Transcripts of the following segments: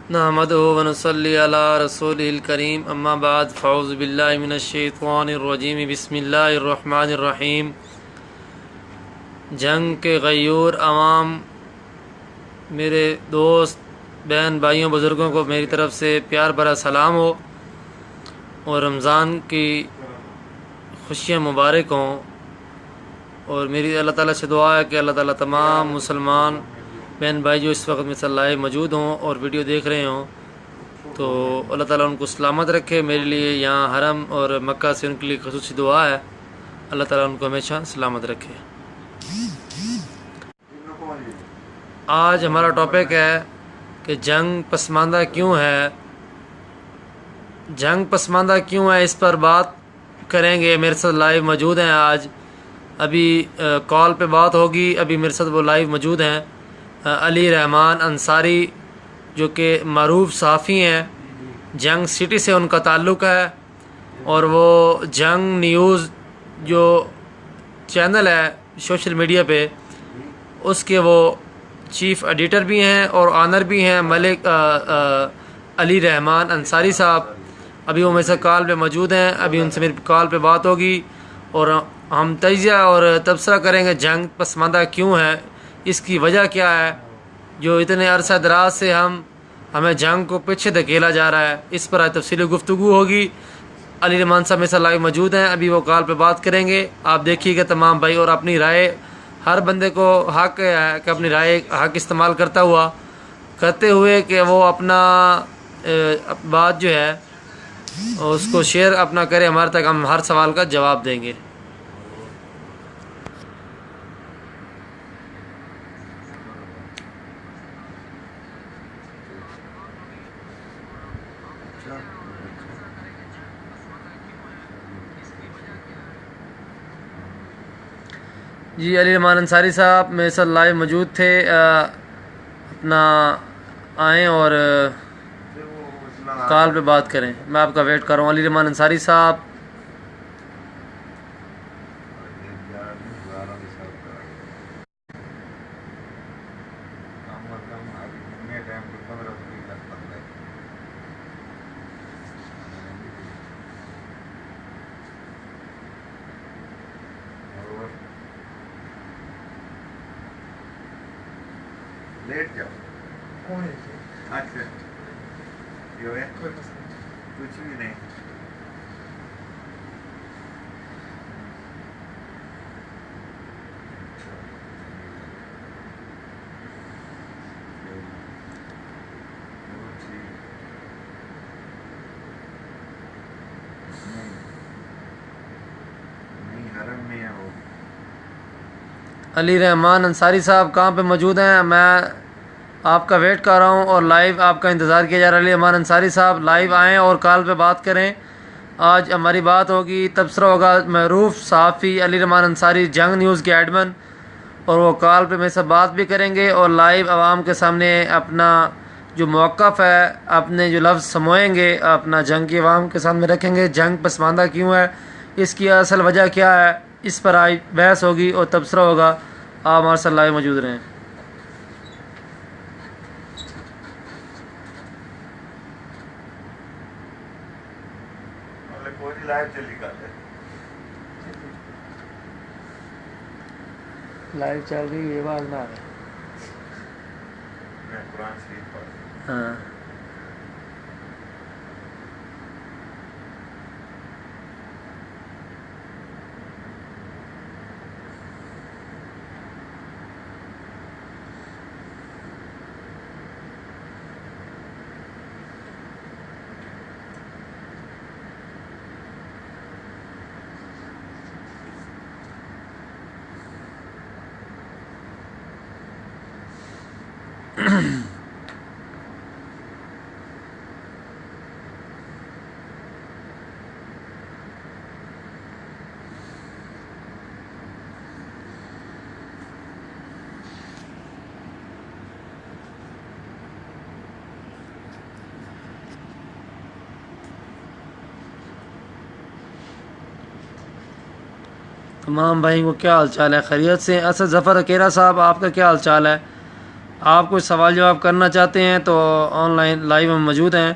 नहमदुहु व नुसल्ली अला रसूलिल करीम अम्मा बाद फ़ऊज़ु बिल्लाहि मिनश्शैतानिर रजीम बिस्मिल्लाहिर रहमानिर रहीम। जंग के गयूर अवाम, मेरे दोस्त बहन भाइयों बुज़ुर्गों को मेरी तरफ़ से प्यार भरा सलाम हो और रमज़ान की खुशियाँ मुबारक हों। और मेरी अल्लाह ताला से दुआ है कि अल्लाह ताला तमाम मुसलमान बहन भाई जो इस वक्त में लाइव मौजूद हों और वीडियो देख रहे हों, तो अल्लाह ताला उनको सलामत रखे। मेरे लिए यहाँ हरम और मक्का से उनके लिए ख़ुसूसी दुआ है, अल्लाह ताला उनको हमेशा सलामत रखे। आज हमारा टॉपिक है कि जंग पसमानदा क्यों है। जंग पसमानदा क्यों है, इस पर बात करेंगे। मेरे साथ लाइव मौजूद हैं आज, अभी कॉल पे बात होगी। अभी मेरे साथ वो लाइव मौजूद हैं अली रहमान अंसारी, जो कि मरूफ सहाफ़ी हैं। जंग सिटी से उनका ताल्लुक़ है और वो जंग न्यूज़ जो चैनल है सोशल मीडिया पे, उसके वो चीफ़ एडिटर भी हैं और ऑनर भी हैं, मलिक अली रहमान अंसारी साहब। अभी वो मेरे साथ कॉल पे मौजूद हैं, अभी उनसे मेरी कॉल पे बात होगी और हम तजिया और तबसरा करेंगे जंग पसमानदा क्यों है, इसकी वजह क्या है, जो इतने अरसा दराज से हमें जंग को पीछे धकेला जा रहा है। इस पर आज तफसीली गुफ्तगू होगी। अली रहमान साहब मेरे साथ लाइव मौजूद हैं, अभी वो कॉल पे बात करेंगे। आप देखिएगा तमाम भाई, और अपनी राय, हर बंदे को हक है कि अपनी राय हक इस्तेमाल करते हुए कि वो अपना बात जो है उसको शेयर अपना करे हमारे तक, हम हर सवाल का जवाब देंगे। जी, अली रहमान अंसारी साहब मेरे साथ लाइव मौजूद थे। अपना आएँ और कॉल पे बात करें, मैं आपका वेट कर रहा हूँ। अली रहमान अंसारी साहब, लेट जाओ। कौन है? अच्छा, क्यों है? कुछ भी नहीं। नहीं, हरम में है वो। अली रहमान अंसारी साहब कहाँ पे मौजूद हैं? मैं आपका वेट कर रहा हूँ और लाइव आपका इंतज़ार किया जा रहा है। अली रहमान अंसारी साहब लाइव आएँ और कॉल पे बात करें। आज हमारी बात होगी, तबसरा होगा। मरूफ सहाफ़ी अली रहमान अंसारी जंग न्यूज़ के एडमिन, और वो कॉल पे मेरे से बात भी करेंगे और लाइव आवाम के सामने अपना जो मौक़िफ़ है, अपने जो लफ्ज़ समोएंगे, अपना जंग की आवाम के सामने रखेंगे। जंग पसमानदा क्यों है, इसकी असल वजह क्या है, इस पर आज बहस होगी और तबसरा होगा। आप हमारे साथ लाइव मौजूद रहें। कोई लाइव चली कर लाइव चल रही है, आवाज़ ना आ रही। मैं कुरान शरीफ पढ़। हाँ, तमाम भाई को क्या हाल चाल है, खैरियत से? असद ज़फ़र अकेला साहब, आपका क्या हाल चाल है? आप कोई सवाल जवाब करना चाहते हैं तो ऑनलाइन लाइव हम मौजूद हैं।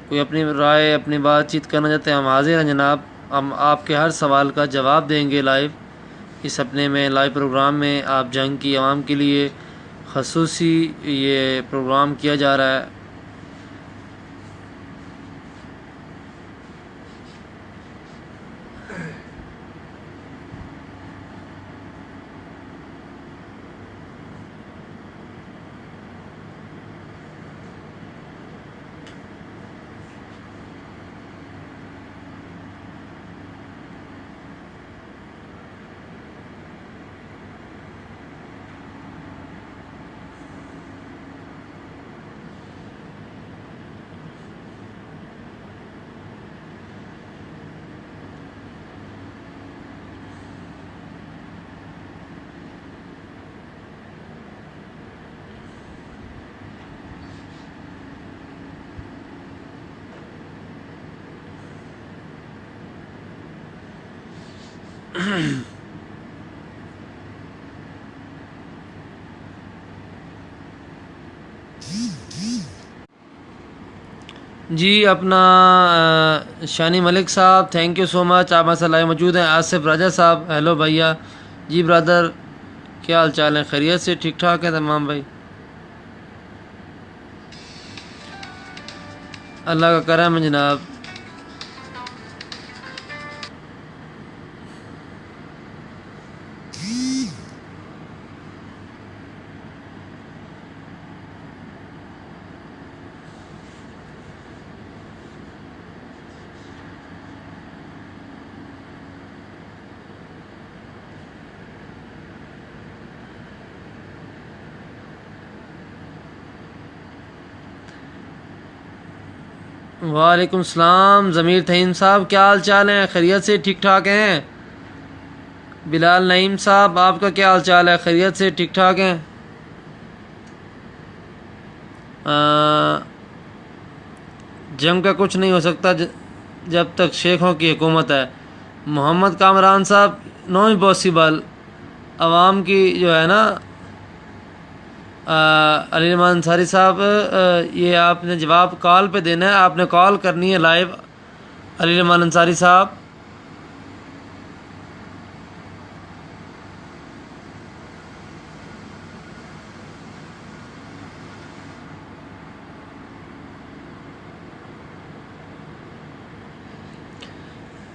कोई अपनी राय अपनी बातचीत करना चाहते हैं, हम हाजिर हैं जनाब। हम आपके हर सवाल का जवाब देंगे लाइव इस अपने में लाइव प्रोग्राम में। आप जंग की आवाम के लिए खसूसी ये प्रोग्राम किया जा रहा है। जी अपना शानी मलिक साहब थैंक यू सो मच, आप हमारे साथ लाइव मौजूद हैं। आसिफ राजा साहब हेलो भैया। जी ब्रदर क्या हाल चाल है, खैरियत से ठीक ठाक है तमाम भाई? अल्लाह का करम है जनाब। वालेकुम सलाम ज़मीर तहीम साहब, क्या हाल चाल है, खैरियत से ठीक ठाक हैं? बिलाल नईम साहब आपका क्या हाल चाल है, खैरियत से ठीक ठाक हैं? जंग का कुछ नहीं हो सकता जब तक शेखों की हुकूमत है। मोहम्मद कामरान साहब नो इम्पॉसिबल। आवाम की जो है ना अली रहमान अंसारी साहब, ये आपने जवाब कॉल पे देना है, आपने कॉल करनी है लाइव। अली रहमान अंसारी साहब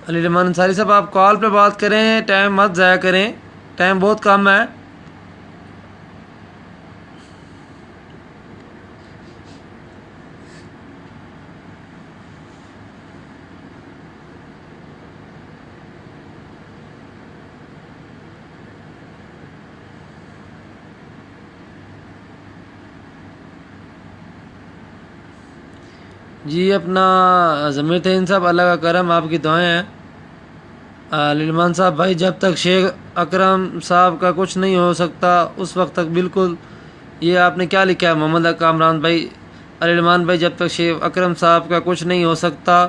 अली रहमान अंसारी साहब आप कॉल पे बात करें, टाइम मत ज़ाया करें, टाइम बहुत कम है। जी अपना ज़मीर तहीम साहब अल्लाह का करम, आपकी दुआएं हैं। लिलमान साहब भाई जब तक शेख अकरम साहब का कुछ नहीं हो सकता उस वक्त तक बिल्कुल, ये आपने क्या लिखा है मोहम्मद कामरान भाई? लिलमान भाई जब तक शेख अकरम साहब का कुछ नहीं हो सकता,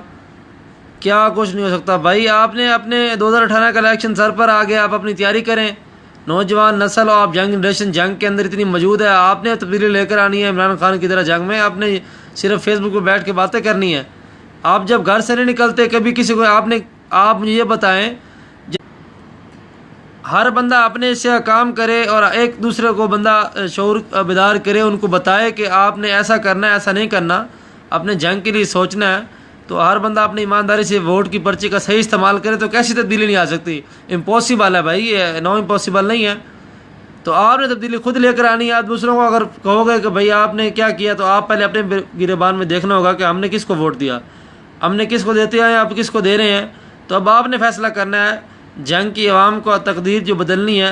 क्या कुछ नहीं हो सकता भाई? आपने अपने 2018 का इलेक्शन सर पर आ गया, आप अपनी तैयारी करें। नौजवान नस्ल और आप जंग जनरेशन जंग के अंदर इतनी मौजूद है, आपने तब्दीली लेकर आनी है इमरान खान की तरह जंग में। आपने सिर्फ फेसबुक पर बैठ के बातें करनी है। आप जब घर से नहीं निकलते कभी किसी को आप मुझे ये बताएं, हर बंदा अपने से काम करे और एक दूसरे को बंदा शऊर बेदार करे, उनको बताए कि आपने ऐसा करना है ऐसा नहीं करना, अपने जंग के लिए सोचना है। तो हर बंदा अपनी ईमानदारी से वोट की पर्ची का सही इस्तेमाल करे तो कैसी तब्दीली नहीं आ सकती? इम्पॉसिबल है भाई, ये नो इम्पॉसिबल नहीं है। तो आपने तब्दीली खुद लेकर आनी है। आप दूसरों को अगर कहोगे कि भाई आपने क्या किया, तो आप पहले अपने गिरेबान में देखना होगा कि हमने किसको वोट दिया, हमने किसको देते हैं, आप किसको दे रहे हैं। तो अब आपने फैसला करना है। जंग की आवाम को तकदीर जो बदलनी है,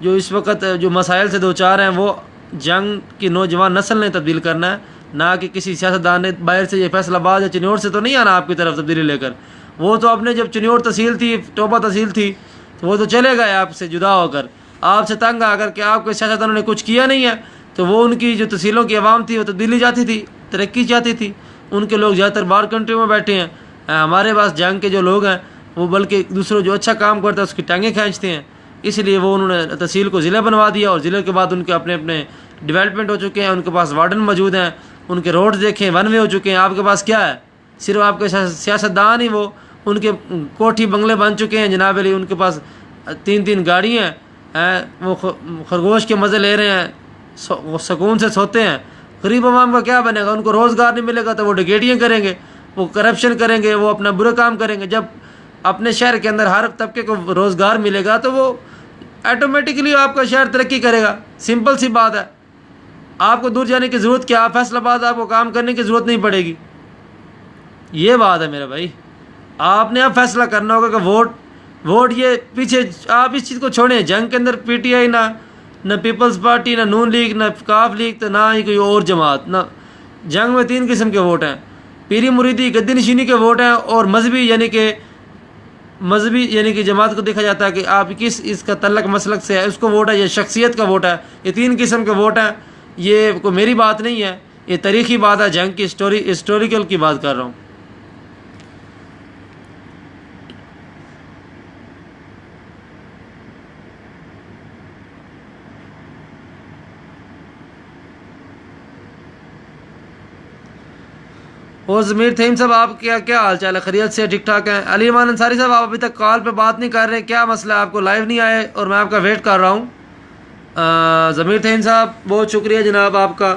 जो इस वक्त जो मसाइल से दो चार हैं, वो जंग की नौजवान नस्ल ने तब्दील करना है, ना कि किसी सियासतदान ने बाहर से ये फैसलाबाद या चिन्योर से तो नहीं आना आपकी तरफ तब्दीली लेकर। वो तो अपने जब चिन्योर तहसील थी, टोबा तहसील थी, तो वो तो चले गए आपसे जुदा होकर, आपसे तंग आकर के। आपके सियासतदानों ने कुछ किया नहीं है, तो वो उनकी जो तहसीलों की आवाम थी वो तब्दीली चाहती थी, तरक्की चाहती थी। उनके लोग ज़्यादातर बाहर कंट्री में बैठे हैं। हमारे पास जंग के जो लोग हैं वो बल्कि दूसरों जो अच्छा काम करता है उसकी टांगें खींचते हैं। इसलिए वो उन्होंने तहसील को ज़िला बनवा दिया और ज़िले के बाद उनके अपने अपने डेवलपमेंट हो चुके हैं, उनके पास वार्डन मौजूद हैं, उनके रोड देखें वन वे हो चुके हैं। आपके पास क्या है? सिर्फ आपके सियासतदान ही वो, उनके कोठी बंगले बन चुके हैं जनाब अली, उनके पास 3-3 गाड़ियाँ हैं, वो खरगोश के मज़े ले रहे हैं, वो सुकून से सोते हैं। गरीब आवाम का क्या बनेगा? उनको रोज़गार नहीं मिलेगा तो वो डकैतियाँ करेंगे, वो करप्शन करेंगे, वो अपना बुरा काम करेंगे। जब अपने शहर के अंदर हर तबके को रोज़गार मिलेगा तो वो ऑटोमेटिकली आपका शहर तरक्की करेगा। सिंपल सी बात है, आपको दूर जाने की ज़रूरत क्या? फैसलाबाद आपको काम करने की ज़रूरत नहीं पड़ेगी। ये बात है मेरा भाई, आपने अब फैसला करना होगा कि वोट ये पीछे आप इस चीज़ को छोड़ें। जंग के अंदर पीटीआई ना पीपल्स पार्टी, ना नून लीग, ना काफ लीग, तो ना ही कोई और जमात। ना जंग में 3 किस्म के वोट हैं, पीरी मुरीदी गद्दी नशीनी के वोट हैं, और मजहबी यानी कि जमात को देखा जाता है कि आप किस इसका तल्लक मसलक से है, उसको वोट है, या शख्सियत का वोट है। ये 3 किस्म के वोट हैं। ये कोई मेरी बात नहीं है, ये तारीखी बात है, जंग की हिस्टोरिकल की बात कर रहा हूँ। और ज़मीर थीम साहब, आप क्या हाल चाल है? खैरियत से ठीक ठाक हैं? अली मान अंसारी साहब, आप अभी तक कॉल पे बात नहीं कर रहे, क्या मसला है? आपको लाइव नहीं आए और मैं आपका वेट कर रहा हूँ। ज़मीर थीम साहब, बहुत शुक्रिया जनाब आपका।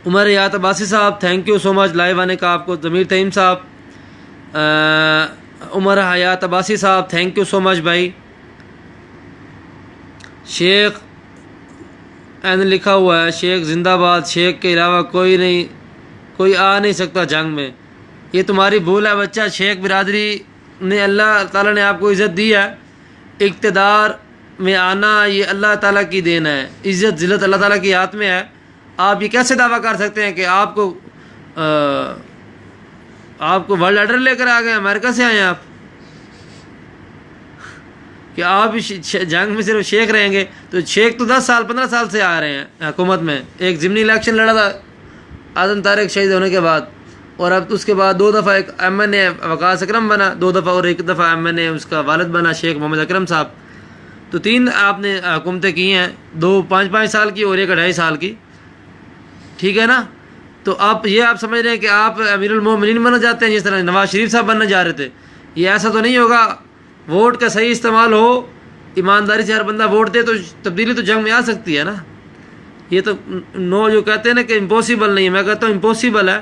उमर हयात अब्बासी साहब, thank you so much live आने का आपको। ज़मीर थीम साहब, उमर हयात अब्बासी साहब, थैंक यू सो मच भाई। शेख एन लिखा हुआ है, शेख जिंदाबाद, शेख के अलावा कोई आ नहीं सकता जंग में। ये तुम्हारी भूल है बच्चा। शेख बिरादरी ने, अल्लाह ताला ने आपको इज़्ज़त दी है, इक़्तिदार में आना ये अल्लाह ताला की देन है। इज़्ज़त ज़िल्लत अल्लाह ताला की हाथ में है। आप ये कैसे दावा कर सकते हैं कि आपको वर्ल्ड ऑर्डर लेकर आ गए, अमेरिका से आए हैं आप, कि आप जंग में सिर्फ शेख रहेंगे? तो शेख तो 10 साल 15 साल से आ रहे हैं हुकूमत में। एक ज़िमनी इलेक्शन लड़ा था आज़म तारिक शहीद होने के बाद, और अब उसके बाद 2 दफ़ा एक MNA वकास अकरम बना, 2 दफ़ा, और 1 दफ़ा MNA उसका वालिद बना शेख मोहम्मद अकरम साहब। तो 3 आपने हुकूमतें की हैं, 2 5-5 साल की और 1 2.5 साल की, ठीक है ना? तो आप समझ रहे हैं कि आप अमीरुल मोमिनीन बनना चाहते हैं, जिस तरह नवाज शरीफ साहब बनना चाह रहे थे। ये ऐसा तो नहीं होगा। वोट का सही इस्तेमाल हो, ईमानदारी से हर बंदा वोट दे, तो तब्दीली तो जंग में आ सकती है ना। ये तो जो कहते हैं ना कि इम्पॉसिबल नहीं है, मैं कहता हूँ इम्पॉसिबल है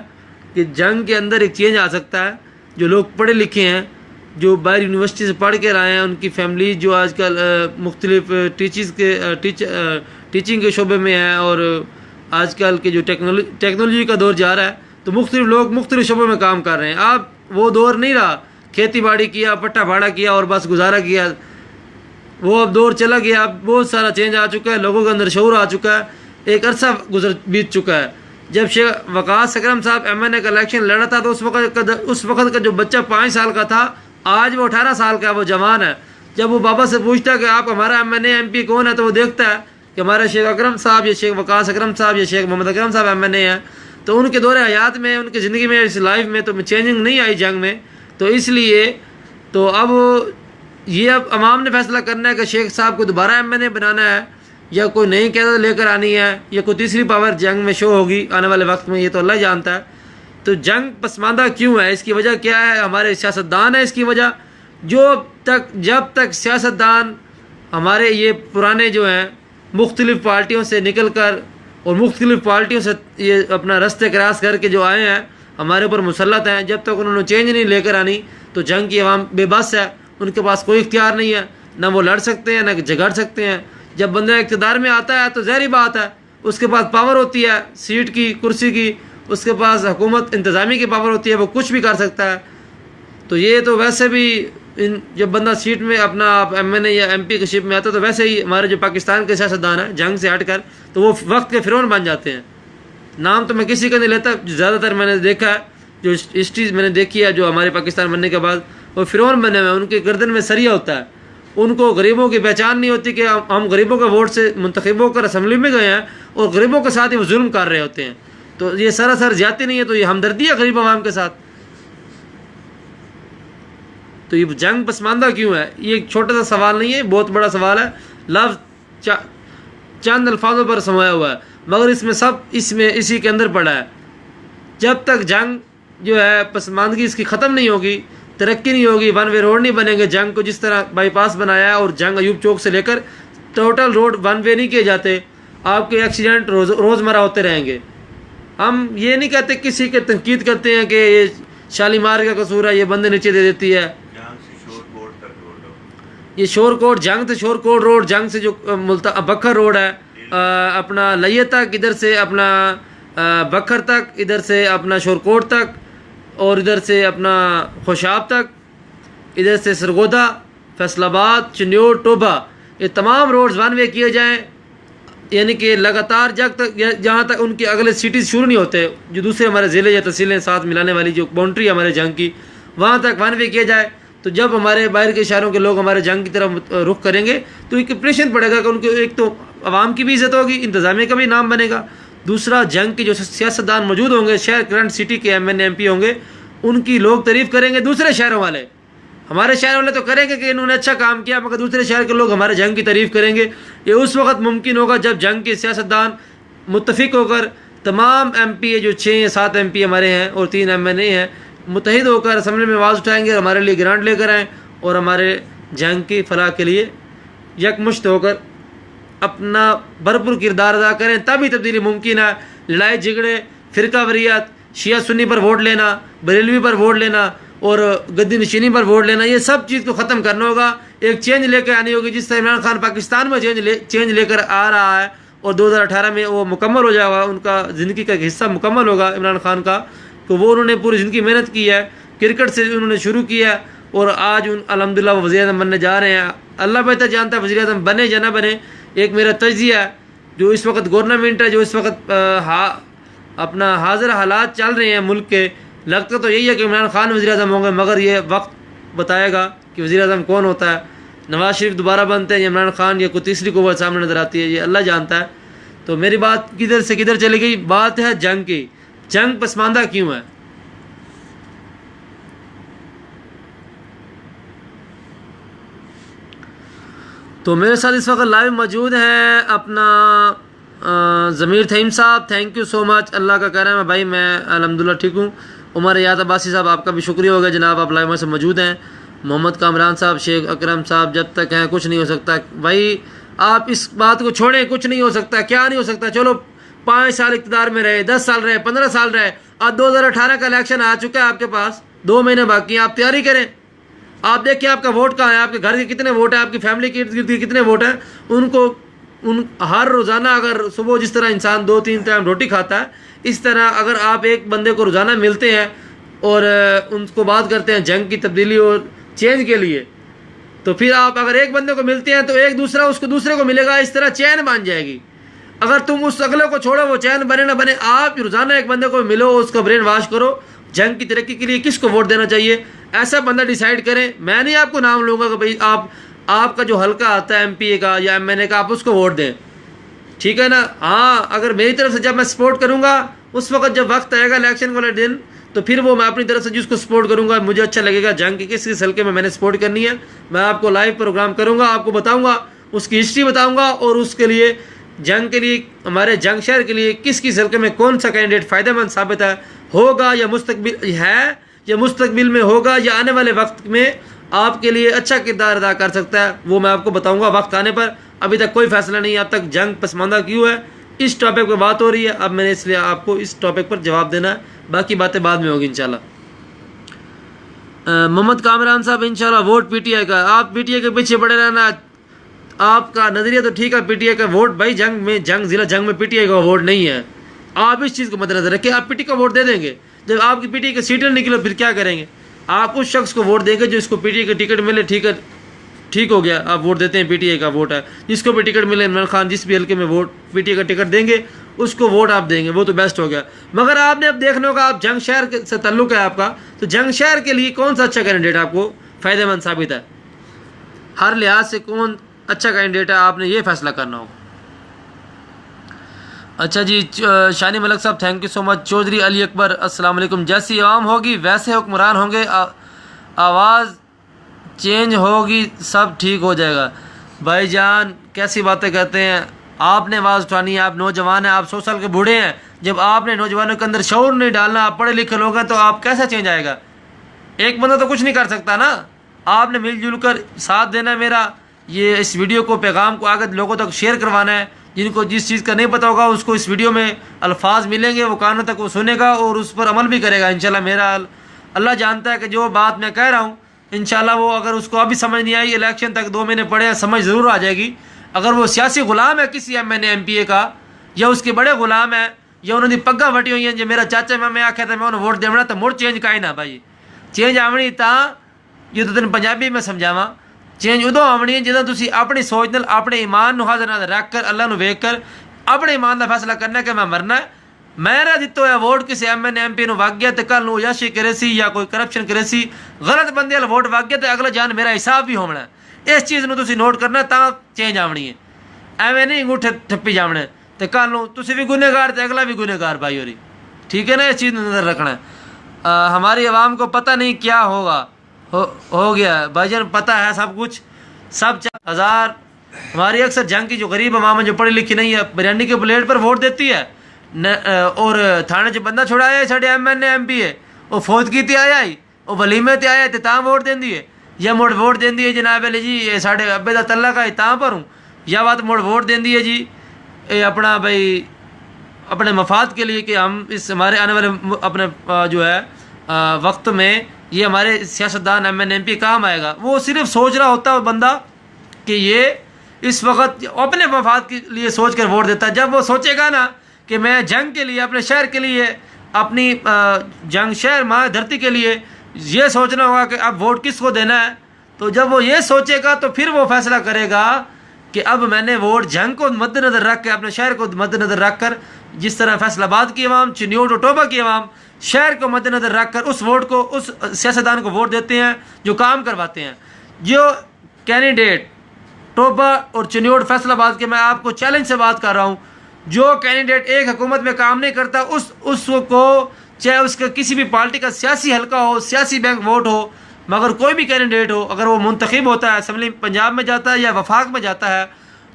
कि जंग के अंदर एक चेंज आ सकता है। जो लोग पढ़े लिखे हैं, जो बाहर यूनिवर्सिटी से पढ़ कर आए हैं, उनकी फैमिली जो आजकल मुख्तलिफ टीचिंग के शोबे में है, और आजकल के जो टेक्नोलॉजी का दौर जा रहा है, तो मुख्तलिफ लोग मुख्तलिफ शोबों में काम कर रहे हैं। आप वो दौर नहीं रहा, खेती बाड़ी किया, पट्टा भाड़ा किया और बस गुजारा किया। वो अब दौर चला गया। अब बहुत सारा चेंज आ चुका है, लोगों के अंदर शऊर आ चुका है, एक अरसा बीत चुका है। जब शेख वकास अकरम साहब MNA का इलेक्शन लड़ा था, तो उस वक्त का जो बच्चा 5 साल का था, आज वो 18 साल का, वो जवान है। जब वो बाबा से पूछता है कि आप हमारा MNA MP कौन है, तो वो देखता है कि हमारा शेख अकरम साहब, या शेख वकास अकरम साहब, या शेख मोहम्मद अकरम साहब MNA हैं। तो उनके दौरे हयात में, उनकी ज़िंदगी में, इस लाइफ में तो चेंजिंग नहीं आई जंग में। तो इसलिए तो अब ये अब अवाम ने फैसला करना है कि शेख साहब को दोबारा MNA बनाना है, या कोई नई क़यादत लेकर आनी है, या कोई तीसरी पावर जंग में शो होगी आने वाले वक्त में, ये तो अल्लाह जानता है। तो जंग पसमानदा क्यों है? इसकी वजह क्या है? हमारे सियासतदान है इसकी वजह। जब तक सियासतदान हमारे ये पुराने जो हैं मुख्तलिफ़ पार्टियों से निकल कर और मुख्तलिफ़ पार्टियों से ये अपना रास्ते क्रॉस करके जो आए हैं, हमारे ऊपर मुसल्लत हैं, जब तक उन्होंने चेंज नहीं लेकर आनी, तो जंग की अवाम बेबस है। उनके पास कोई इख्तियार नहीं है, ना वो लड़ सकते हैं, ना झगड़ सकते हैं। जब बंदा इक़्तिदार में आता है तो ज़ाहिर बात है उसके पास पावर होती है, सीट की, कुर्सी की, उसके पास हुकूमत इंतज़ामी की पावर होती है, वो कुछ भी कर सकता है। तो ये तो वैसे भी जब बंदा सीट में अपना MNA या MP की शिप में आता है, तो वैसे ही हमारे जो पाकिस्तान के सियासतदान हैं जंग से हट कर, तो वो वक्त के फ़िरौन बन जाते हैं। नाम तो मैं किसी का नहीं लेता, ज़्यादातर मैंने देखा है, जो हिस्ट्री मैंने देखी है, जो हमारे पाकिस्तान बनने के बाद वो फ़िरौन बने हुए हैं, उनके गर्दन में सरिया होता है। उनको गरीबों की पहचान नहीं होती कि हम गरीबों के वोट से मुंतखब होकर असम्बली में गए हैं, और गरीबों के साथ ही वो जुल्म कर रहे होते हैं। तो ये सरासर ज़्यादती नहीं है, तो ये हमदर्दी है गरीब आवाम के साथ। तो ये जंग पसमानदा क्यों है? ये एक छोटा सा सवाल नहीं है, बहुत बड़ा सवाल है। लफ्ज़ चंद अल्फाजों पर समाया हुआ है, मगर इसमें इसी के अंदर पड़ा है। जब तक जंग जो है पसमानदगी इसकी ख़त्म नहीं होगी, तरक्की नहीं होगी, वन वे रोड नहीं बनेंगे, जंग को जिस तरह बाईपास बनाया है और जंग अयूब चौक से लेकर टोटल रोड वन वे नहीं किए जाते, आपके एक्सीडेंट रोज़मर्रा होते रहेंगे। हम ये नहीं कहते, किसी के तनकीद करते हैं कि ये शालीमार का कसूर है, ये बंदे नीचे दे देती है। ये शोरकोट जंग से शोरकोट रोड, जंग से जो बखर रोड है, अपना लये तक, इधर से अपना बखर तक, इधर से अपना शोरकोट तक, और इधर से अपना खुशाब तक, इधर से सरगोदा, फैसलाबाद, चिन्योर, टोबा, ये तमाम रोड्स वन वे किए जाएँ। यानी कि लगातार जहाँ तक उनके अगले सिटीज़ शुरू नहीं होते, जो दूसरे हमारे ज़िले या तहसीलें साथ मिलाने वाली जो बाउंड्री हमारे जंग की, वहाँ तक वन वे किया जाए। तो जब हमारे बाहर के शहरों के लोग हमारे जंग की तरफ रुख करेंगे तो एक प्रेशर पड़ेगा कि उनको, एक तो आवाम की भी इज़्ज़त होगी, इंतज़ामिया का भी नाम बनेगा, दूसरा जंग के जो सियासतदान मौजूद होंगे, शहर करंट सिटी के MN MP होंगे, उनकी लोग तारीफ़ करेंगे। दूसरे शहरों वाले, हमारे शहर वाले तो करेंगे कि इन्होंने अच्छा काम किया, मगर दूसरे शहर के लोग हमारे जंग की तारीफ़ करेंगे। ये उस वक्त मुमकिन होगा जब जंग के सियासतदान मुत्तफिक होकर, तमाम MP जो 6 या 7 MP हमारे हैं और 3 MNA हैं, मुत्तहिद होकर असम्बली में आवाज़ उठाएंगे, हमारे लिए ग्रांट लेकर आएँ और हमारे जंग की फलाह के लिए यकमुश्त होकर अपना भरपूर किरदार अदा करें, तभी तब्दीली मुमकिन है। लड़ाई झगड़े, फ़िरका वरीयत, शिया सुन्नी पर वोट लेना, बरेलवी पर वोट लेना और गद्दी नशीनी पर वोट लेना, ये सब चीज़ को ख़त्म करना होगा। एक चेंज लेकर आनी होगी, जिस तरह इमरान खान पाकिस्तान में चेंज लेकर आ रहा है और 2018 में वो मुकम्मल हो जाएगा, उनका ज़िंदगी का एक हिस्सा मुकम्मल होगा इमरान खान का। तो वो उन्होंने पूरी ज़िंदगी मेहनत की है, क्रिकेट से उन्होंने शुरू किया और आज अल्हम्दुलिल्लाह वो वज़ीर आज़म बनने जा रहे हैं। अल्लाह बेहतर जानता है वज़ीर आज़म बने या ना बने। एक मेरा तज्ज़िया है, जो इस वक्त गवर्नमेंट है, जो इस वक्त अपना हाजिर हालात चल रहे हैं मुल्क के, लगता तो यही है कि इमरान खान वज़ीर आज़म होंगे, मगर ये वक्त बताएगा कि वज़ीर आज़म कौन होता है। नवाज शरीफ दोबारा बनते हैं या इमरान खान, या कोई तीसरी क़ुव्वत सामने नज़र आती है, ये अल्लाह जानता है। तो मेरी बात किधर से किधर चली गई, बात है जंग की। जंग पसमानदा क्यों है? तो मेरे साथ इस वक्त लाइव मौजूद हैं अपना ज़मीर थईम साहब, थैंक यू सो मच। अल्लाह का करम है भाई, मैं अल्हम्दुलिल्लाह ठीक हूँ। उमर याद अब्बासी साहब, आपका भी शुक्रिया होगा जनाब, आप लाइव में से मौजूद हैं। मोहम्मद कामरान साहब, शेख अकरम साहब, जब तक हैं कुछ नहीं हो सकता। भाई आप इस बात को छोड़ें, कुछ नहीं हो सकता। क्या नहीं हो सकता? चलो 5 साल इक़्तिदार में रहे, 10 साल रहे, 15 साल रहे, अब 2018 का इलेक्शन आ चुका है आपके पास, 2 महीने बाकी हैं, आप तैयारी करें। आप देखिए आपका वोट कहाँ है, आपके घर के कितने वोट हैं, आपकी फैमिली के इर्द गिर्द कितने वोट हैं। उन हर रोज़ाना अगर सुबह जिस तरह इंसान 2-3 टाइम रोटी खाता है, इस तरह अगर आप एक बंदे को रोज़ाना मिलते हैं और उनको बात करते हैं जंग की तब्दीली और चेंज के लिए, तो फिर आप अगर एक बंदे को मिलते हैं तो एक दूसरा उसको दूसरे को मिलेगा, इस तरह चैन बन जाएगी। अगर तुम उस अगले को छोड़ो, वो चैन बने ना बने, आप रोज़ाना एक बंदे को मिलो, उसका ब्रेन वॉश करो, जंग की तरक्की के लिए किसको वोट देना चाहिए, ऐसा बंदा डिसाइड करें। मैं नहीं आपको नाम लूँगा कि भाई आपका जो हल्का आता है MPA का या MNA का, आप उसको वोट दें, ठीक है ना। हाँ, अगर मेरी तरफ से जब मैं सपोर्ट करूँगा, उस वक्त जब वक्त आएगा इलेक्शन वाले दिन, तो फिर वो मैं अपनी तरफ से जिसको सपोर्ट करूँगा, मुझे अच्छा लगेगा जंग के किस हल्के में मैंने सपोर्ट करनी है, मैं आपको लाइव प्रोग्राम करूँगा, आपको बताऊँगा, उसकी हिस्ट्री बताऊँगा और उसके लिए जंग के लिए, हमारे जंग शहर के लिए किस हल्के में कौन सा कैंडिडेट फ़ायदेमंद साबित होगा या मुस्तकबिल है, या मुस्तकबिल में होगा या आने वाले वक्त में आपके लिए अच्छा किरदार अदा कर सकता है, वो मैं आपको बताऊंगा वक्त आने पर। अभी तक कोई फैसला नहीं है, अब तक जंग पसमानदा क्यों है, इस टॉपिक पर बात हो रही है। अब मैंने इसलिए आपको इस टॉपिक पर जवाब देना है, बाकी बातें बाद में होगी इंशाल्लाह। मोहम्मद कामरान साहब, इंशाल्लाह वोट PTI का, आप PTI के पीछे पड़े रहना। आपका नज़रिया तो ठीक है, PTI का वोट भाई ज़िला जंग में PTI का वोट नहीं है। आप इस चीज़ को मद्देनजर रखें, आप PTI का वोट दे देंगे, जब आपकी PTI की सीटें निकले फिर क्या करेंगे? आप उस शख्स को वोट देंगे जो इसको PTI का टिकट मिले, ठीक हो गया, आप वोट देते हैं, PTI का वोट है, जिसको भी टिकट मिले, इमरान खान जिस भी हल्के में वोट PTI का टिकट देंगे उसको वोट आप देंगे, वो तो बेस्ट हो गया। मगर आपने अब देखना होगा, आप जंग शहर से ताल्लुक़ है आपका, तो जंग शहर के लिए कौन सा अच्छा कैंडिडेट आपको फ़ायदेमंद साबित है, हर लिहाज से कौन अच्छा कैंडिडेट है, आपने ये फैसला करना होगा। अच्छा जी, शानी मलक साहब, thank you so much. Chaudhary Ali Akbar, अस्सलाम वालेकुम। जैसी आवाम होगी वैसे हुक्मरान होंगे, आवाज़ चेंज होगी सब ठीक हो जाएगा। भाईजान कैसी बातें करते हैं, आपने आवाज़ उठानी है, आप नौजवान हैं, आप 100 साल के बूढ़े हैं। जब आपने नौजवानों के अंदर शऊर नहीं डालना, आप पढ़े लिखे लोग हैं, तो आप कैसे चेंज आएगा? एक बंदा तो कुछ नहीं कर सकता ना। आपने मिलजुल कर साथ देना है मेरा, ये इस वीडियो को पैगाम को आगे लोगों तक शेयर करवाना है। जिनको जिस चीज़ का नहीं पता होगा उसको इस वीडियो में अल्फाज मिलेंगे, वो कानों तक वो सुनेगा और उस पर अमल भी करेगा इंशाल्लाह। मेरा अल्लाह जानता है कि जो बात मैं कह रहा हूँ इंशाल्लाह वो अगर उसको अभी समझ नहीं आई, इलेक्शन तक 2 महीने पड़े हैं, समझ ज़रूर आ जाएगी। अगर वो सियासी गुलाम है किसी MNA MPA का, या उसके बड़े गुलाम है, या उन्होंने पग्गा वटी हुई हैं जो मेरा चाचा मैं आख्या था मैं उन्हें वोट देवना, तो मुड़ चेंज का ही ना भाई। चेंज आवनी ता ये तो तेन पंजाबी में समझावा, चेंज उदों आवनी है जो तुम अपनी सोच नाल अपने ईमान हाजिर नाल रख कर अल्लाह वेख कर अपने ईमान का फैसला करना कि मैं मरना है। मेरा दिता हुआ वोट किसी MNA MPA वग गया तो कल याशी करे सी या कोई करप्शन करे सी, गलत बंदे वाला वोट वग गया तो अगला जान मेरा हिसाब भी होना है। इस चीज़ को नोट करना ता चेंज आवनी है। एवं नहीं अंगूठे ठप्पी जाने तो कल तुम भी गुनहगार तो अगला भी गुनहगार भाई होरी। ठीक है ना, इस चीज़ नज़र रखना है। हमारी आवाम को पता नहीं क्या होगा, हो गया भाईजान, पता है सब कुछ, सब 4,000 हमारी अक्सर जंग की जो गरीब अवाम है जो पढ़ी लिखी नहीं है, बिरयानी के प्लेट पर वोट देती है और थाने च बंदा छुड़ाया साढ़े MNA MPA, वो फौज की आया ही वो वलीमे ते आया तो तां वोट देंदी है, या मुड़ वोट देंदी है जनाब अली जी ये साढ़े अब्बे का तल्ला है तां पर हूँ, या बात मुड़ वोट देंदी है जी ये अपना भाई अपने मफाद के लिए कि हम इस हमारे आने वाले अपने जो है वक्त में ये हमारे सियासतदान MNA MPA काम आएगा। वो सिर्फ सोच रहा होता है बंदा कि ये इस वक्त अपने मफाद के लिए सोच कर वोट देता है। जब वो सोचेगा ना कि मैं जंग के लिए, अपने शहर के लिए, अपनी जंग शहर माँ धरती के लिए ये सोचना होगा कि अब वोट किसको देना है, तो जब वो ये सोचेगा तो फिर वो फैसला करेगा कि अब मैंने वोट जंग को मद्देनज़र रख के, अपने शहर को मद्देनज़र रख कर, जिस तरह फैसलाबाद की आवाम, चिन्योट और टोबा की आवाम शहर को मद्देनज़र रख कर उस वोट को, उस सियासतदान को वोट देते हैं जो काम करवाते हैं। जो कैंडिडेट टोबा और चिन्योट फैसलाबाद के, मैं आपको चैलेंज से बात कर रहा हूँ, जो कैंडिडेट एक हुकूमत में काम नहीं करता उसको चाहे उसका किसी भी पार्टी का सियासी हल्का हो, सियासी बैंक वोट हो, मगर कोई भी कैंडिडेट हो, अगर वो मुंतखब होता है, असम्बली पंजाब में जाता है या वफाक में जाता है,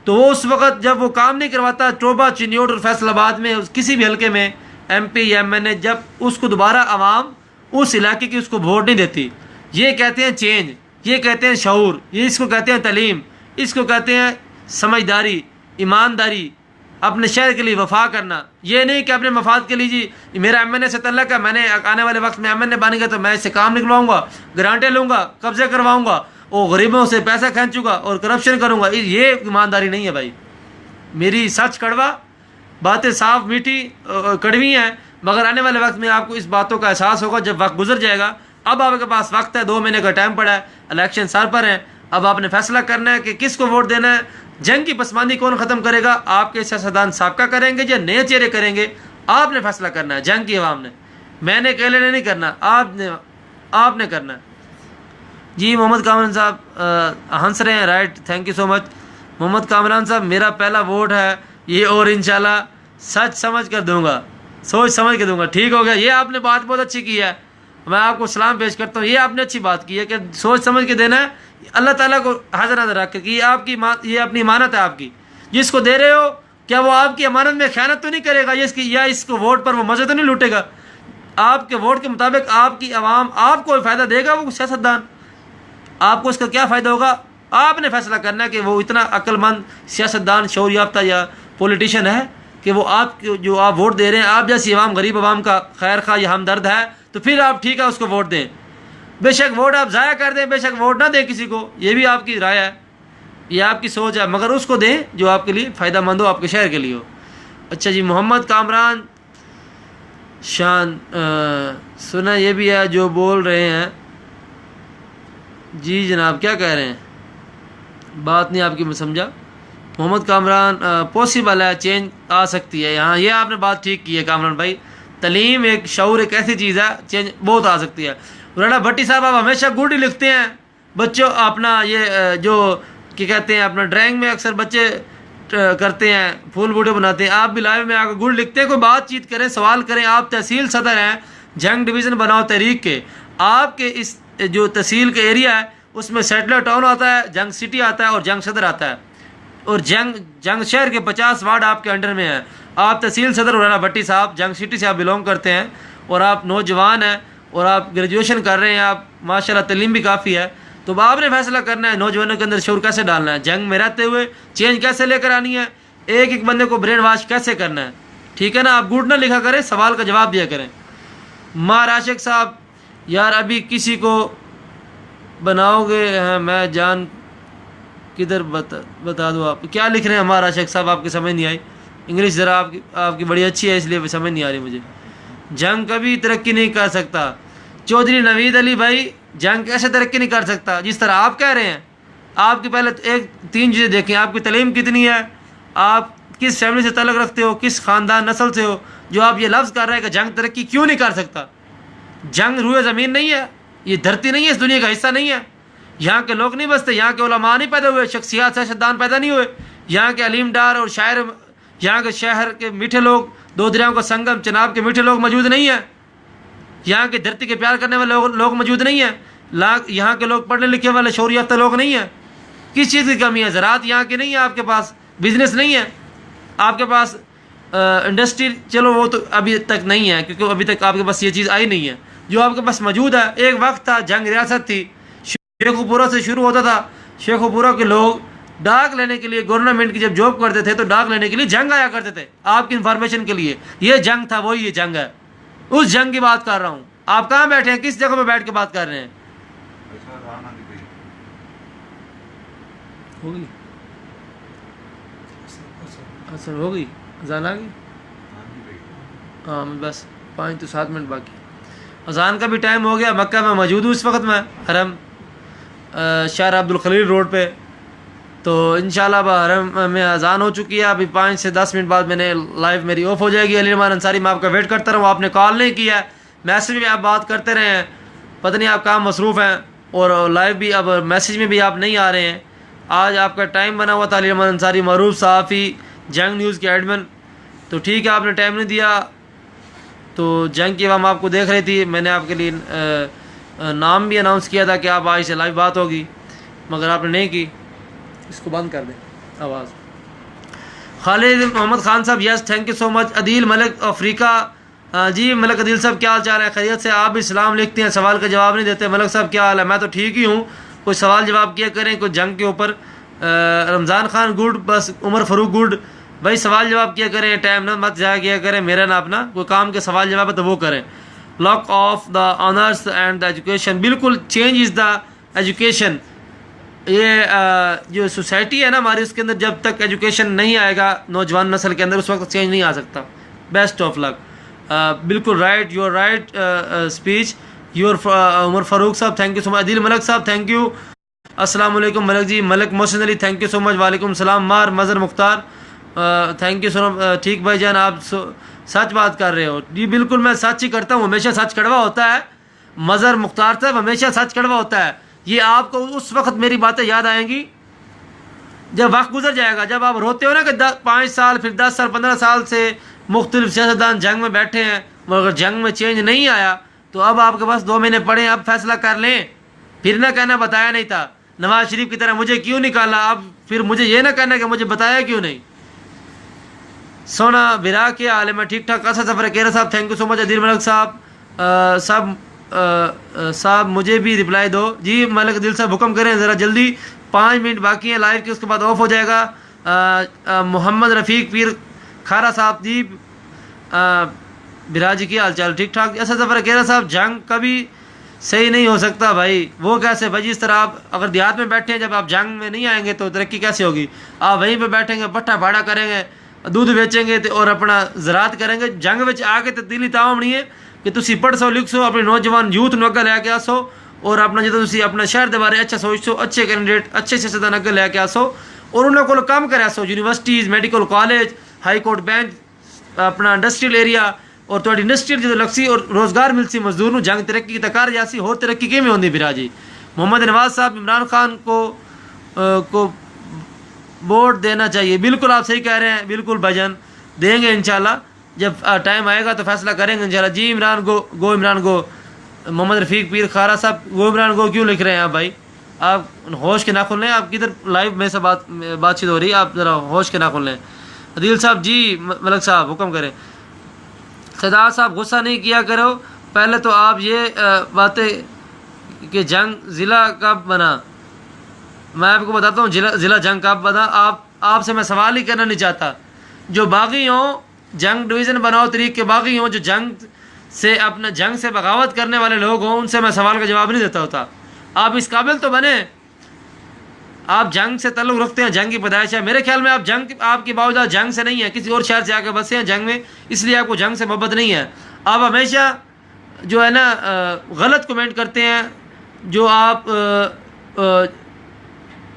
तो वो उस वक्त जब वो काम नहीं करवाता टोबा चिन्योट और फैसलाबाद में किसी भी हल्के में MP या MNA, जब उसको दोबारा आवाम उस इलाके की उसको वोट नहीं देती। ये कहते हैं चेंज, ये कहते हैं शऊर, ये इसको कहते हैं तलीम, इसको कहते हैं समझदारी, ईमानदारी, अपने शहर के लिए वफा करना। ये नहीं कि अपने मफाद के लिए जी मेरा MNA से तल्लक है, मैंने आने वाले वक्त में MNA बन गया तो मैं इससे काम निकलवाऊंगा, ग्रांटें लूँगा, कब्जे करवाऊँगा और गरीबों से पैसा खींचूंगा और करप्शन करूँगा। ये ईमानदारी नहीं है भाई। मेरी सच कड़वा, बातें साफ मीठी कड़वी हैं, मगर आने वाले वक्त में आपको इस बातों का एहसास होगा जब वक्त गुजर जाएगा। अब आपके पास वक्त है, 2 महीने का टाइम पड़ा है, इलेक्शन सर पर है, अब आपने फैसला करना है कि किसको वोट देना है। जंग की पसमानदी कौन ख़त्म करेगा? आपके सियासतदान साबका करेंगे या नए चेहरे करेंगे? आपने फैसला करना है, जंग की आवाम ने। मैंने कहले ने नहीं करना, आपने करना है। जी मोहम्मद कामरान साहब हंस रहे हैं, right, thank you so much Mohammad Kamran साहब। मेरा पहला वोट है ये और इंशाल्लाह सच समझ कर दूंगा, सोच समझ के दूंगा। ठीक हो गया, ये आपने बात बहुत अच्छी की है, मैं आपको सलाम पेश करता हूँ। ये आपने अच्छी बात की है कि सोच समझ के देना है, अल्लाह ताला को हाजिर नाज़र रख के कि ये अपनी अमानत है आपकी, जिसको दे रहे हो क्या वो आपकी अमानत में ख़यानत तो नहीं करेगा, या इसको वोट पर वो मज़े तो नहीं लूटेगा? आपके वोट के मुताबिक आपकी आवाम आपको फ़ायदा देगा, वो सियासतदान आपको इसका क्या फ़ायदा होगा? आपने फैसला करना है कि वो इतना अक्लमंद सियासतदान, शऊर याफ्ता या पॉलिटिशियन है कि वो आप जो आप वोट दे रहे हैं, आप जैसी आवाम, गरीब आवाम का खैर खा या हमदर्द है, तो फिर आप ठीक है उसको वोट दें। बेशक वोट आप ज़ाया कर दें, बेशक वोट ना दें किसी को, ये भी आपकी राय है, ये आपकी सोच है, मगर उसको दें जो आपके लिए फ़ायदा मंद हो, आपके शहर के लिए हो। अच्छा जी, मोहम्मद कामरान शान सुना ये भी है जो बोल रहे हैं। जी जनाब, क्या कह रहे हैं? बात नहीं आपकी मैं समझा। मोहम्मद कामरान पॉसिबल है, चेंज आ सकती है यहाँ, ये आपने बात ठीक की है कामरान भाई। तलीम एक शऊर एक ऐसी चीज़ है, चेंज बहुत आ सकती है। राणा भट्टी साहब आप हमेशा गुड ही लिखते हैं बच्चों, अपना ये जो क्या कहते हैं अपना ड्राइंग में अक्सर बच्चे करते हैं, फूल बूटे बनाते हैं, आप भी लाइव में आकर गुड लिखते हैं। कोई बातचीत करें, सवाल करें। आप तहसील सदर हैं, जंग डिवीज़न बनाओ तहरीक के, आपके इस जो तहसील का एरिया है उसमें सेटलर टाउन आता है, जंग सिटी आता है और जंग सदर आता है। और जंग शहर के 50 वार्ड आपके अंडर में हैं। आप तहसील सदर उराना भट्टी साहब, जंग सिटी से आप बिलोंग करते हैं और आप नौजवान हैं और आप ग्रेजुएशन कर रहे हैं, आप माशाल्लाह तालीम भी काफ़ी है। तो आपने फैसला करना है नौजवानों के अंदर शौर कैसे डालना है, जंग में रहते हुए चेंज कैसे लेकर आनी है, एक एक बंदे को ब्रेन वॉश कैसे करना है। ठीक है ना, आप गुड ना लिखा करें, सवाल का जवाब दिया करें। मार आशिक साहब, यार अभी किसी को बनाओगे? हाँ, मैं जान किधर बता दो। आप क्या लिख रहे हैं हमारा आशिक साहब? आपकी समझ नहीं आई इंग्लिश, ज़रा आपकी बड़ी अच्छी है इसलिए समझ नहीं आ रही मुझे। जंग कभी तरक्की नहीं कर सकता। चौधरी नवीद अली भाई, जंग कैसे तरक्की नहीं कर सकता जिस तरह आप कह रहे हैं? आपकी पहले एक 3 चीज़ें देखें, आपकी तालीम कितनी है, आप किस फैमिली से ताल्लुक़ रखते हो, किस ख़ानदान नस्ल से हो, जो आप ये लफ्ज़ कर रहे हैं कि जंग तरक्की क्यों नहीं कर सकता। जंग रूए ज़मीन नहीं है, ये धरती नहीं है, इस दुनिया का हिस्सा नहीं है। यहाँ के लोग नहीं बसते, यहाँ के उलमा नहीं पैदा हुए, शख्सियात सियासतदान पैदा नहीं हुए। यहाँ के अलीम डार और शायर, यहाँ के शहर के मीठे लोग, 2 दरियाओं का संगम चनाब के मीठे लोग मौजूद नहीं हैं। यहाँ की धरती के प्यार करने वाले लोग मौजूद नहीं हैं। यहाँ के लोग पढ़ने लिखे वाले शौर याफ्ता लोग नहीं हैं। किस चीज़ की कमी है? ज़राअत यहाँ की नहीं है, आपके पास बिजनेस नहीं है, आपके पास इंडस्ट्री, चलो वो तो अभी तक नहीं है क्योंकि अभी तक आपके पास ये चीज़ आई नहीं है। जो आपके पास मौजूद है, एक वक्त था जंग रियासत थी, शेखुपुरा से शुरू होता था। शेखुपुरा के लोग डाक लेने के लिए, गवर्नमेंट की जब जॉब करते थे तो डाक लेने के लिए जंग आया करते थे। आपकी इंफॉर्मेशन के लिए ये जंग था, वही ये जंग है। उस जंग की बात कर रहा हूँ। आप कहाँ बैठे हैं, किस जगह पे बैठ के बात कर रहे हैं? होगी असर हो गई, अजान आ गई। हाँ बस 5 to 7 मिनट बाकी, अजान का भी टाइम हो गया। मक्का में मौजूद हूँ इस वक्त मैं, हरम शार अब्दुल खलील रोड पे। तो इंशाल्लाह हरम में अजान हो चुकी है। अभी 5 से 10 मिनट बाद मैंने लाइव मेरी ऑफ हो जाएगी। अली रहमान अंसारी, मैं आपका वेट करता रहूँ, आपने कॉल नहीं किया है, मैसेज में आप बात करते रहे हैं, पता नहीं आप काम मसरूफ़ हैं, और लाइव भी अब मैसेज में भी आप नहीं आ रहे हैं। आज आपका टाइम बना हुआ था, अली रहमान अंसारी मरूफ सहाफ़ी, जंग न्यूज़ के एडमिन, तो ठीक है आपने टाइम नहीं दिया। तो जंग की हम आपको देख रही थी, मैंने आपके लिए नाम भी अनाउंस किया था कि आप आज से लाइव बात होगी, मगर आपने नहीं की। इसको बंद कर दें आवाज़। खालिद मोहम्मद खान साहब, yes thank you so much. Adeel Malik Africa, जी मलिक अदील साहब क्या हाल चाल है, खैरियत से? आप भी सलाम लिखते हैं, सवाल का जवाब नहीं देते। मलिक साहब क्या हाल है? मैं तो ठीक ही हूँ, कोई सवाल जवाब किया करें, कोई जंग के ऊपर। रमज़ान खान गुड, बस उमर फ़ारूक गुड, भाई सवाल जवाब किया करें, टाइम ना मत जाया किया करें, मेरा ना अपना कोई काम के सवाल जवाब है तो वो करें। Lock of the honours and the education, बिल्कुल चेंज इज़ द एजुकेशन। ये जो सोसाइटी है ना हमारी, उसके अंदर जब तक एजुकेशन नहीं आएगा नौजवान नस्ल के अंदर, उस वक्त चेंज नहीं आ सकता। Best of luck. बिल्कुल right, your right speech, your Umar Farooq साहब thank you so much. Adeel Malik साहब थैंक यू, अस्सलाम वालेकुम Malik ji. Malik Mohsin Ali thank you so much, वालेकुम सलाम। मार Mazhar Mukhtar thank you so much. ठीक भाई जान, आप सच बात कर रहे हो जी, बिल्कुल मैं सच ही करता हूँ, हमेशा सच कड़वा होता है। मज़र मुख्तार साहब, हमेशा सच कड़वा होता है। ये आपको उस वक्त मेरी बातें याद आएंगी जब वक्त गुजर जाएगा, जब आप रोते हो ना कि 5 साल फिर 10 साल 15 साल से मुख्तलिफ सियासतदान जंग में बैठे हैं, मगर जंग में चेंज नहीं आया, तो अब आपके पास 2 महीने पड़े, अब फैसला कर लें। फिर ना कहना बताया नहीं था, नवाज शरीफ की तरह मुझे क्यों निकाला, अब फिर मुझे ये ना कहना कि मुझे बताया क्यों नहीं। सोना बिरा के आलम में ठीक ठाक। असद सफ़र केरा साहब thank you so much. Adeel Malik साहब साहब मुझे भी रिप्लाई दो जी। मलिक दिल साहब हुक्म करें ज़रा जल्दी, 5 मिनट बाकी हैं लाइव के, उसके बाद ऑफ हो जाएगा। मोहम्मद रफ़ीक पीर खारा साहब जी, बिराजी की हाल चाल ठीक ठाक। असद सफ़र केरा साहब, जंग कभी सही नहीं हो सकता भाई, वो कैसे भाई? जिस तरह आप अगर देहात में बैठे हैं, जब आप जंग में नहीं आएंगे तो तरक्की कैसे होगी? आप वहीं पे बैठेंगे, पट्टा भाड़ा करेंगे, दूध बेचेंगे और अपना ज़राअत करेंगे। जंग में आके तब्दीली ताम नहीं है कि तुसी पढ़ सो लिख सो, अपने नौजवान यूथ ਨੂੰ ਅੱਗੇ ਲੈ ਕੇ ਆਸੋ, और अपना जो तुसी अपने शहर के बारे अच्छा सोचो, अच्छे कैंडिडेट अच्छे सियासतदान ਅੱਗੇ ਲੈ ਕੇ आसो, और उन्होंने को काम करे आसो। Universities, medical college, high court bench, अपना इंडस्ट्रियल एरिया, और तो इंडस्ट्रियल जो लगसी और रोज़गार मिलसी मजदूर जंग तरक्की की तकार जासी, और तरक्की किमें होंगी बिरा जी। मोहम्मद नवाज साहब, इमरान खान को वोट देना चाहिए, बिल्कुल आप सही कह रहे हैं, बिल्कुल भजन देंगे इंशाल्लाह, जब टाइम आएगा तो फैसला करेंगे इंशाल्लाह जी। इमरान गो इमरान गो। मोहम्मद रफ़ीक पीर खारा साहब, गो इमरान गो क्यों लिख रहे हैं आप भाई? आप होश के नाखुन लें। आप किधर लाइव में से बातचीत हो रही है, आप ज़रा होश के नाखुन लें। अदील साहब जी, मलक साहब हुक्म करें। सदात साहब गुस्सा नहीं किया करो, पहले तो आप ये बातें कि जंग ज़िला कब बना, मैं आपको बताता हूँ ज़िला जंग कब बना। आपसे मैं सवाल ही करना नहीं चाहता। जो बागी हों, जंग डिवीज़न बनाओ तरीक़ के बागी हों, जो जंग से बगावत करने वाले लोग हों, उनसे मैं सवाल का जवाब नहीं देता होता। आप इस काबिल तो बने, आप जंग से ताल्लुक़ रखते हैं, जंग की पैदाइश है। मेरे ख्याल में आप आपकी बावजूद जंग से नहीं है, किसी और शहर से आके बसे हैं जंग में, इसलिए आपको जंग से मोहब्बत नहीं है। आप हमेशा जो है ना गलत कमेंट करते हैं, जो आप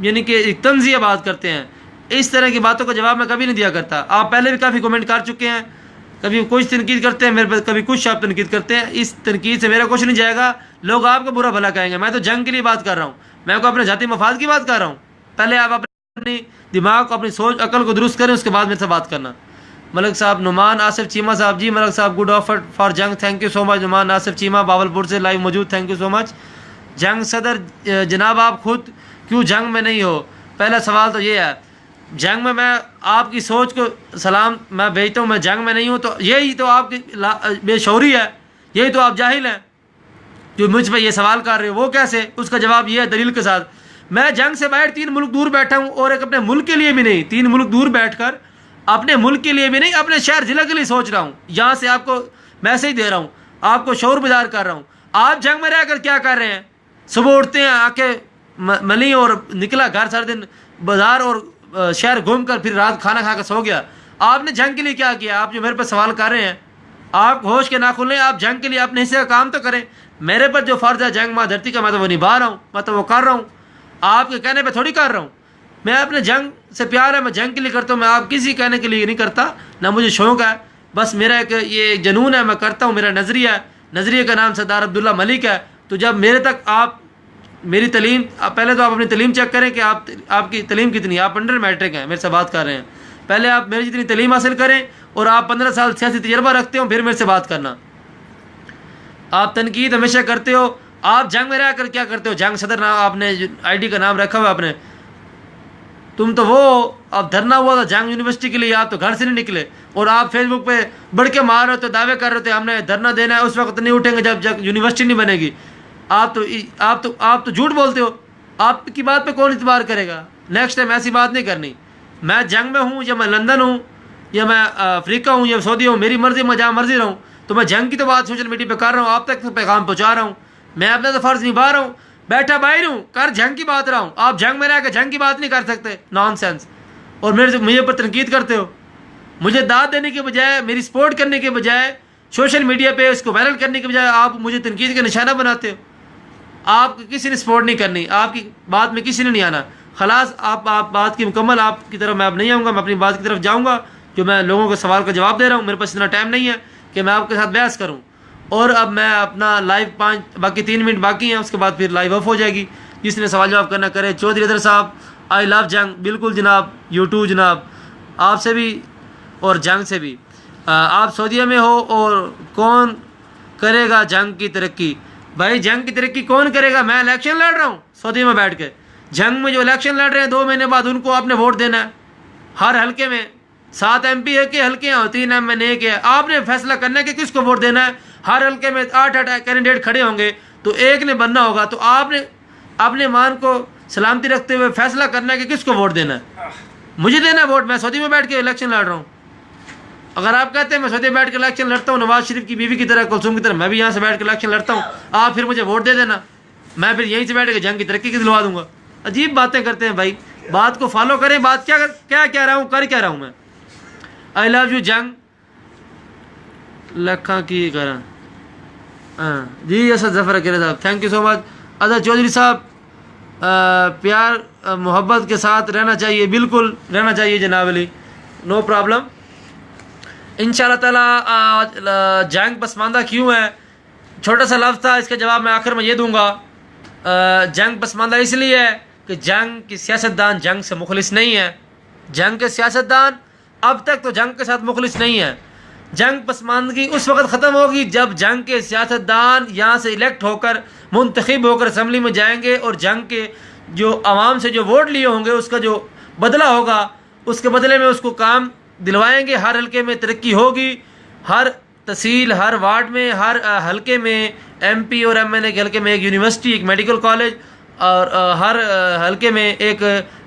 यानी कि तंज़िया बात करते हैं। इस तरह की बातों का जवाब मैं कभी नहीं दिया करता। आप पहले भी काफ़ी कमेंट कर चुके हैं, कभी कुछ तनकीद करते हैं मेरे पर, कभी कुछ आप तनकीद करते हैं। इस तनकीद से मेरा कुछ नहीं जाएगा, लोग आपको बुरा भला कहेंगे। मैं तो जंग के लिए बात कर रहा हूँ, मैं को अपने जाती मफाद की बात कर रहा हूँ। पहले आप अपनी दिमाग को, अपनी सोच अकल को दुरुस्त करें, उसके बाद मेरे से बात करना। मलक साहब, नुमान आसिफ चीमा साहब जी, मलक साहब good offer for Jang, thank you so much. Numan Asif Cheema Bahawalpur से लाइव मौजूद, थैंक यू सो मच। जंग सदर जनाब, आप खुद क्यों जंग में नहीं हो? पहला सवाल तो ये है, जंग में मैं आपकी सोच को सलाम मैं भेजता हूँ, मैं जंग में नहीं हूँ, तो यही तो आपकी बेशौरी है, यही तो आप जाहिल हैं जो मुझ पर ये सवाल कर रहे हो। वो कैसे? उसका जवाब ये है दलील के साथ। मैं जंग से बाहर 3 मुल्क दूर बैठा हूँ, और एक अपने मुल्क के लिए भी नहीं, 3 मुल्क दूर बैठकर अपने मुल्क के लिए भी नहीं, अपने शहर ज़िला के लिए सोच रहा हूँ। यहाँ से आपको मैसेज दे रहा हूँ, आपको शौर बेदार कर रहा हूँ। आप जंग में रहकर क्या कर रहे हैं? सुबह उठते हैं, आके मली और निकला घर, सारे दिन बाजार और शहर घूम कर, फिर रात खाना खाकर सो गया। आपने जंग के लिए क्या किया? आप जो मेरे पर सवाल कर रहे हैं, आप होश के नाखुन लें। आप जंग के लिए अपने हिस्से का काम तो करें। मेरे पर जो फ़र्ज़ है जंग माँ धरती का, मैं तो वो निभा रहा हूँ, मैं तो वो कर रहा हूँ। आपके कहने पे थोड़ी कर रहा हूँ। मैं अपने जंग से प्यार है, मैं जंग के लिए करता हूँ। मैं आप किसी कहने के लिए नहीं करता, ना मुझे शौक़ है। बस मेरा एक ये जुनून है, मैं करता हूँ, मेरा नज़रिया है। नज़रिए का नाम सरदार अब्दुल्ला मलिक है। तो जब मेरे तक आप मेरी तलीम, पहले तो आप अपनी तलीम चेक करें कि आपकी तलीम कितनी है। आप अंडर मैट्रिक हैं, मेरे से बात कर रहे हैं। पहले आप मेरी जितनी तलीम हासिल करें, और आप 15 साल सियासी तजर्बा रखते हो, फिर मेरे से बात करना। आप तनकीद हमेशा करते हो। आप जंग में रहकर क्या करते हो? जंग सदर नाम आपने ID का नाम रखा हुआ आपने। तुम तो वो अब धरना हुआ था जंग यूनिवर्सिटी के लिए, आप तो घर से नहीं निकले, और आप फेसबुक पे बढ़ के मार रहे थे, दावे कर रहे थे हमने धरना देना है। उस वक्त नहीं उठेंगे जब यूनिवर्सिटी नहीं बनेगी। आप तो झूठ बोलते हो। आपकी बात पे कौन इतबार करेगा? नेक्स्ट टाइम ऐसी बात नहीं करनी। मैं जंग में हूँ, या मैं लंदन हूँ, या मैं अफ्रीका हूँ, या सऊदी हूँ, मेरी मर्ज़ी, मैं जहाँ मर्ज़ी रहूँ। तो मैं जंग की तो बात सोशल मीडिया पे कर रहा हूँ, आप तक तो पैगाम पहुँचा रहा हूँ। मैं अपना तो फ़र्ज़ निभा रहा हूँ। बैठा बाहर हूँ, कर जंग की बात रहा हूँ। आप जंग में रह कर जंग की बात नहीं कर सकते, नॉनसेंस। और मुझे पर तनकीद करते हो। मुझे दाद देने के बजाय, मेरी सपोर्ट करने के बजाय, सोशल मीडिया पे उसको वायरल करने के बजाय आप मुझे तनकीद का निशाना बनाते हो। आप किसी ने सपोर्ट नहीं करनी, आपकी बात में किसी ने नहीं आना। खलास, आप बात की मुकम्मल आपकी तरफ मैं अब नहीं आऊँगा, मैं अपनी बात की तरफ जाऊँगा। जो मैं लोगों के सवाल का जवाब दे रहा हूँ, मेरे पास इतना टाइम नहीं है कि मैं आपके साथ बहस करूँ। और अब मैं अपना लाइव 3 मिनट बाकी हैं, उसके बाद फिर लाइव ऑफ हो जाएगी। जिसने सवाल जवाब करना करे। चौधरी अदर साहब, आई लव जंग। बिल्कुल जनाब, यूट्यूब जनाब, आपसे भी और जंग से भी। आप सऊदीया में हो, और कौन करेगा जंग की तरक्की? भाई जंग की तरक्की कौन करेगा? मैं इलेक्शन लड़ रहा हूँ सऊदी में बैठ के। जंग में जो इलेक्शन लड़ रहे हैं 2 महीने बाद, उनको आपने वोट देना है। हर हल्के में 7 MP के हल्के हैं और 3 MNA के। आपने फैसला करना है कि किसको वोट देना है। हर हल्के में 8 कैंडिडेट खड़े होंगे, तो एक ने बनना होगा। तो आपने अपने मान को सलामती रखते हुए फैसला करना है कि किसको वोट देना है। मुझे देना है वोट, मैं सऊदी में बैठ के इलेक्शन लड़ रहा हूँ। अगर आप कहते हैं मैं सऊदी में बैठ के इलेक्शन लड़ता हूँ, नवाज शरीफ की बीवी की तरह, कुलसूम की तरह, मैं भी यहाँ से बैठ के इलेक्शन लड़ता हूँ, आप फिर मुझे वोट दे देना। मैं फिर यहीं से बैठ के जंग की तरक्की की दिलवा दूंगा। अजीब बातें करते हैं भाई। बात को फॉलो करें। बात क्या कह रहा हूँ, कर क्या रहा हूँ मैं। आई लव यू जंग लखा की करा। हाँ जी, असद जफर अकेले साहब, thank you so much. Azhar Chaudhary साहब, प्यार मोहब्बत के साथ रहना चाहिए। बिल्कुल रहना चाहिए जनाब अली, नो प्रॉब्लम। इंशाअल्लाह ताला। जंग पसमानदा क्यों है? छोटा सा लफ्ज़ था, इसका जवाब मैं आखिर में ये दूंगा। जंग पसमानदा इसलिए है कि जंग की सियासतदान जंग से मुखलिस नहीं है। जंग के सियासतदान अब तक तो जंग के साथ मुखलिस नहीं है। जंग पसमानदगी उस वक्त ख़त्म होगी जब जंग के सियासतदान यहाँ से इलेक्ट होकर, मुंतखब होकर असम्बली में जाएंगे, और जंग के जो आवाम से जो वोट लिए होंगे उसका जो बदला होगा, उसके बदले में उसको काम दिलवाएंगे। हर हलके में तरक्की होगी, हर तहसील, हर वार्ड में, हर हलके में MP और MNA के हलके में एक यूनिवर्सिटी, एक मेडिकल कॉलेज, और हर हलके में एक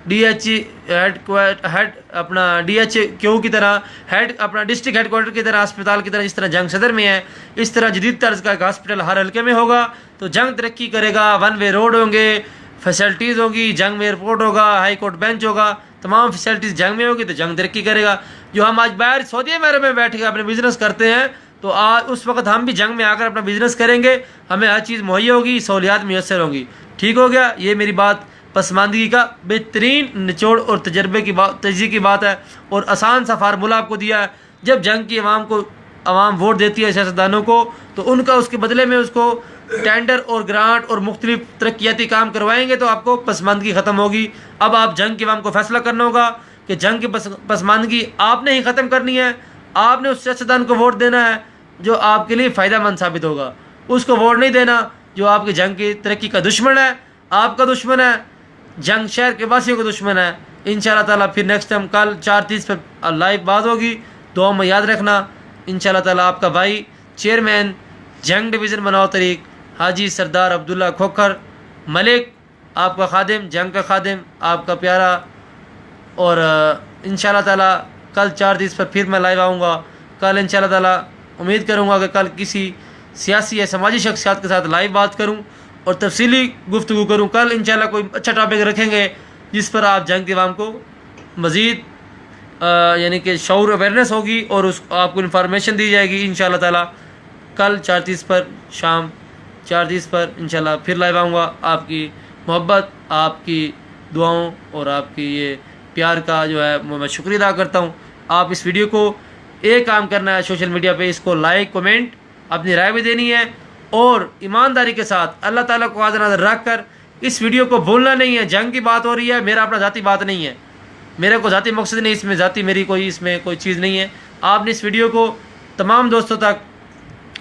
DH हेड अपना DHQ की तरह हेड, अपना डिस्ट्रिक्ट हेडक्वार्टर की तरह, अस्पताल की तरह, जिस तरह जंग सदर में है, इस तरह जदीद तर्ज का एक हॉस्पिटल हर हलके में होगा। तो जंग तरक्की करेगा, 1 वे रोड होंगे, फैसिलिटीज़ होगी, जंग में एयरपोर्ट होगा, हाई कोर्ट बेंच होगा, तमाम फैसिलिटीज़ जंग में होगी, तो जंग तरक्की करेगा। जो हम आज बाहर सऊदी अरब में बैठ के अपने बिजनेस करते हैं, तो आज उस वक्त हम भी जंग में आकर अपना बिजनेस करेंगे, हमें हर चीज़ मुहैया होगी, सहूलियात मैसर होंगी। ठीक हो गया। ये मेरी बात पसमानदगी का बेहतरीन निचोड़ और तजर्बे की बात, तजज़िये की बात है, और आसान सा फार्मूला आपको दिया है। जब जंग की आवाम वोट देती है सियासतदानों को, तो उनका उसके बदले में उसको टेंडर और ग्रांट और मुख्तलिफ तरक्याती काम करवाएंगे, तो आपको पसमानदगी ख़त्म होगी। अब आप जंग के आवाम को फैसला करना होगा कि जंग की पसमानदगी आपने ही ख़त्म करनी है। आपने उस सियासतदान को वोट देना है जो आपके लिए फ़ायदेमंद साबित होगा, उसको वोट नहीं देना जो आपकी जंग की तरक्की का दुश्मन है, आपका दुश्मन है, जंग शहर के वासियों का दुश्मन है। इंशाल्लाह ताला फिर नेक्स्ट टाइम कल 4:30 पर लाइव बात होगी। दुआ में याद रखना। इंशाल्लाह ताला आपका भाई चेयरमैन जंग डिवीज़न बनाओ तरीक हाजी सरदार अब्दुल्ला खोखर मलिक, आपका खादिम, जंग का खादिम, आपका प्यारा। और इंशाल्लाह ताला कल 4:30 पर फिर मैं लाइव आऊँगा। कल इंशाल्लाह ताला उम्मीद करूँगा कि कल किसी सियासी या समाजी शख्सियत के साथ लाइव बात करूँ और तफसीली गुफ्तगू करूँ। कल इंशाल्लाह कोई अच्छा टॉपिक रखेंगे जिस पर आप जंग के अवाम को मज़ीद यानी कि शऊर अवेयरनेस होगी और उस आपको इन्फॉर्मेशन दी जाएगी। इंशाल्लाह ताला कल 4:30 पर, शाम 4:30 पर इंशाल्लाह फिर लाइव आऊँगा। आपकी मोहब्बत, आपकी दुआओं और आपकी ये प्यार का जो है मैं शुक्रिया अदा करता हूँ। आप इस वीडियो को एक काम करना है, सोशल मीडिया पे इसको लाइक, कमेंट, अपनी राय भी देनी है, और ईमानदारी के साथ अल्लाह ताला को आज़ नज़र रख कर इस वीडियो को भूलना नहीं है। जंग की बात हो रही है, मेरा अपना ज़ाती बात नहीं है, मेरा कोई ज़ाती मकसद नहीं, इसमें ज़ाती मेरी कोई इसमें कोई चीज़ नहीं है। आपने इस वीडियो को तमाम दोस्तों तक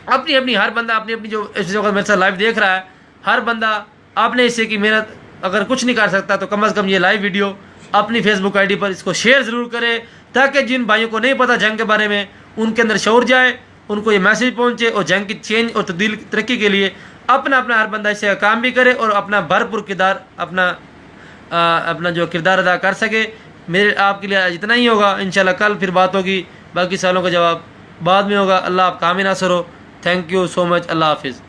अपनी अपनी, हर बंदा अपनी अपनी जो इस वक्त मेरे साथ लाइव देख रहा है, हर बंदा आपने इससे की मेहनत अगर कुछ नहीं कर सकता तो कम से कम ये लाइव वीडियो अपनी फेसबुक ID पर इसको शेयर ज़रूर करें, ताकि जिन भाइयों को नहीं पता जंग के बारे में उनके अंदर शऊर जाए, उनको ये मैसेज पहुँचे, और जंग की चेंज और तब्दील तरक्की के लिए अपना अपना हर बंदा इससे काम भी करे और अपना भरपूर किरदार अपना जो किरदार अदा कर सके। मेरे आपके लिए इतना ही होगा। इंशाल्लाह कल फिर बात होगी, बाकी सवालों का जवाब बाद में होगा। अल्लाह आप कामिल नासर हो। Thank you so much. अल्लाह हाफिज़।